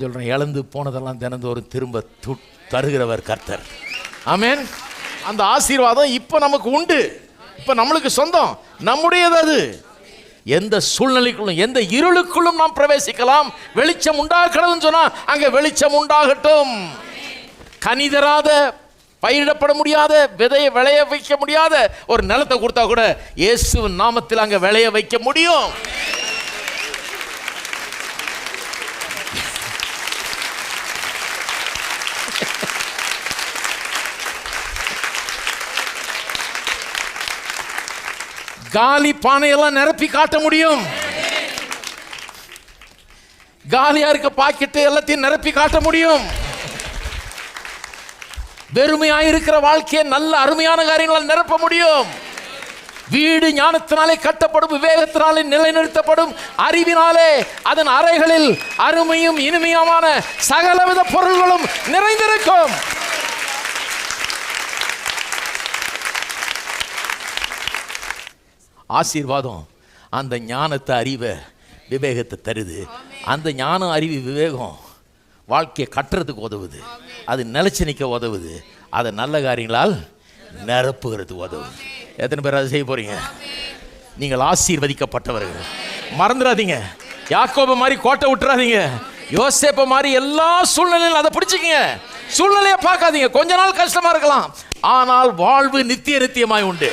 சொல்றேன், இழந்து போனதெல்லாம் தினந்தோறும் திரும்ப தருகிறவர் கர்த்தர். ஆமென். அந்த ஆசீர்வாதம் இப்ப நமக்கு உண்டு, இப்ப நம்மளுக்கு சொந்தம், நம்முடையது. அது எந்த சூழ்நிலைக்குள்ளும் எந்த இருளுக்குள்ளும் நாம் பிரவேசிக்கலாம். வெளிச்சம் உண்டாக்கணும்னு சொன்னா அங்க வெளிச்சம் உண்டாகட்டும். கனிதராத, பயிரிடப்பட முடியாத, விதையை விளைய வைக்க முடியாத ஒரு நிலத்தை கொடுத்தா கூட இயேசுவின் நாமத்தில் அங்க விளைய வைக்க முடியும். காலி பானையெல்லாம் நிரப்பி காட்ட முடியும். காலியா இருக்க பாக்கெட்டு எல்லாத்தையும் நிரப்பி காட்ட முடியும். வெறுமையாயிருக்கிற வாழ்க்கையை நல்ல அருமையான காரியங்களால் நிரப்ப முடியும். வீடு ஞானத்தினாலே கட்டப்படும், விவேகத்தினாலே நிலைநிறுத்தப்படும், அறிவினாலே அதன் அறைகளில் அருமையும் இனிமையுமான சகலவித பொருள்களும் நிறைந்திருக்கும். ஆசீர்வாதம் அந்த ஞானத்தை, அறிவை, விவேகத்தை தருது. அந்த ஞானம், அறிவு, விவேகம் வாழ்க்கையை கட்டுறதுக்கு உதவுது, அது நிலைச்சு நிற்க உதவுது, அதை நல்ல காரியங்களால் நிரப்புகிறதுக்கு உதவுது. எத்தனை பேர் அதை செய்ய போறீங்க? நீங்கள் ஆசீர்வதிக்கப்பட்டவர்கள். மறந்துடாதீங்க, யாக்கோபு மாதிரி கோட்டை விட்டுறாதீங்க. யோசேப்பு மாதிரி எல்லா சூழ்நிலையிலும் அதை பிடிச்சிக்கங்க. சூழ்நிலையை பார்க்காதீங்க. கொஞ்ச நாள் கஷ்டமா இருக்கலாம், ஆனால் வாழ்வு நித்தியமாய் உண்டு.